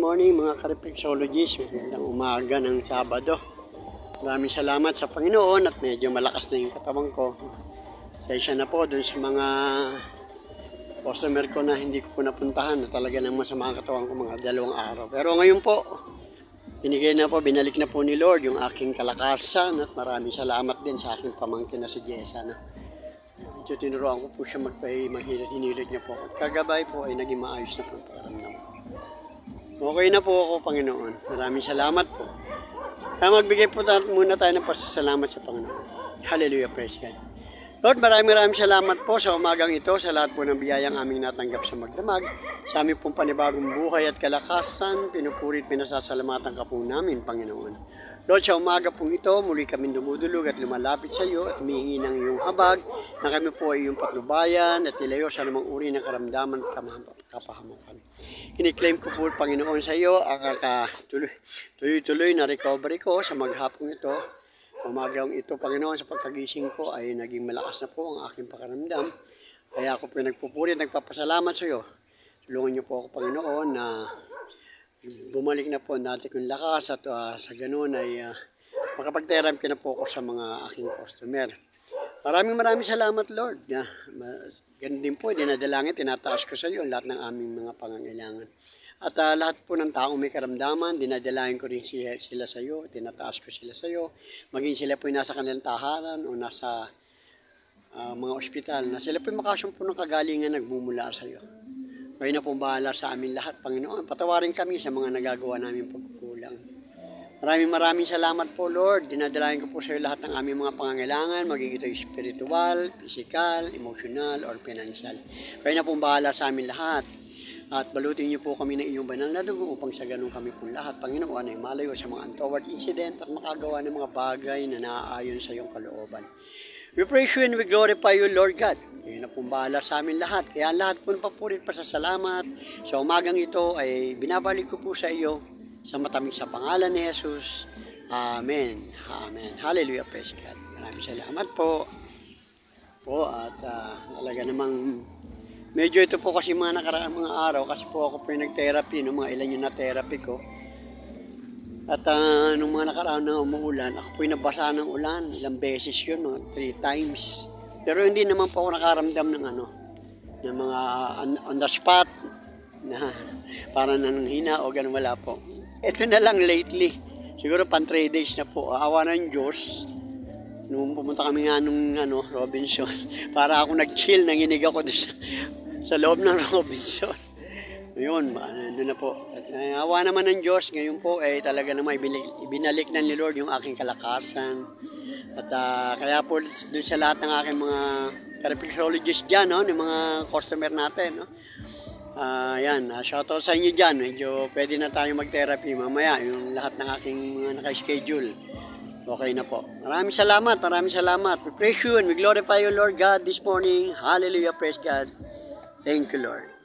morning mga ka-reflexologists. Magandang umaga ng Sabado. Maraming salamat sa Panginoon at medyo malakas na yung katawan ko. Sensya na po dun sa mga customer ko na hindi ko po napuntahan na talaga naman sa mga katawan ko mga 2 araw. Pero ngayon po, binalik na po ni Lord yung aking kalakasan at maraming salamat din sa aking pamangkin na si Jessa. Medyo tinuruan ko po siya hinilit niya po. Kagabay po ay naging maayos na po ang pakiramdam. Okay na po ako, Panginoon. Maraming salamat po. Kaya magbigay po muna tayo ng pasasalamat sa Panginoon. Hallelujah, praise God. Lord, maraming salamat po sa umagang ito, sa lahat po ng biyayang aming natanggap sa magdamag, sa aming pong panibagong buhay at kalakasan, pinupurit, pinasasalamatan ka po namin, Panginoon. Lord, sa umaga pong ito, muli kami dumudulog at lumalapit sa iyo at humihingi ng iyong habag na kami po ay iyong patnubayan at ilayo sa namang uri ng karamdaman at kapahamukan. Kiniklaim ko po, Panginoon, sa iyo ang tuloy-tuloy na recovery ko sa maghapong ito. Umagang ito, Panginoon, sa pagkagising ko ay naging malakas na po ang aking pakaramdam. Kaya ako po nagpupuri at nagpapasalamat sa iyo. Tulungan niyo po ako, Panginoon, na bumalik na po ang dati kong lakas at sa ganun ay makapag-therapy na po ako sa mga aking customer. Maraming salamat, Lord. Ganun din po, dinadalangin, tinataas ko sa iyo ang lahat ng aming mga pangangailangan. At lahat po ng taong may karamdaman, dinadalangin ko rin sila sa iyo, tinataas ko sila sa iyo. Maging sila po nasa kanilang tahanan o nasa mga ospital, na sila po makasyon po ng kagalingan nagmumula sa iyo. Kayo na pong bahala sa amin lahat, Panginoon. Patawarin kami sa mga nagagawa namin pagkukulang. Maraming salamat po, Lord. Dinadalangin ko po sa iyo lahat ng aming mga pangangailangan, maging ito spiritual, physical, emotional, or financial. Kayo na pong bahala sa amin lahat. At balutin niyo po kami ng iyong banal na dugo upang sa ganun kami pong lahat, Panginoon, ay malayo sa mga untoward incident at makagawa ng mga bagay na naaayon sa iyong kalooban. We praise you and we glorify you, Lord God. Kayo na pong bahala sa amin lahat. Kaya lahat po ng papurit pasasalamat sa umagang ito ay binabalik ko po sa iyo sa matamig sa pangalan ni Jesus. Amen. Amen. Hallelujah, praise God. Maraming salamat po. At talaga namang medyo ito po kasi mga nakaraang mga araw kasi po ako po yung nag-therapy, mga ilan yung na-therapy ko. At nung mga nakaraan na umuulan, ako po yung nabasa ng ulan. Ilang beses yun, 3 times. Pero hindi naman po ako nakaramdam ng ng mga on the spot na parang nanghina o ganun, wala po. Ito na lang lately, siguro 3 days na po. Awa ng Diyos. Nung pumunta kami nga nung Robinson, para ako nag-chill, nanginig ako sa loob ng Robinson. Yun, nandun na po. At awa naman ng Diyos, ngayon po ay talaga naman ibinalik na ni Lord yung aking kalakasan. At kaya po dun sa lahat ng aking mga reflexologists dyan, ng mga customer natin. Shoutout sa inyo dyan. Medyo pwede na tayo mag-therapy mamaya, yung lahat ng aking mga naka-schedule. Okay na po. Maraming salamat. We praise you and we glorify you, Lord God, this morning. Hallelujah, praise God. Thank you, Lord.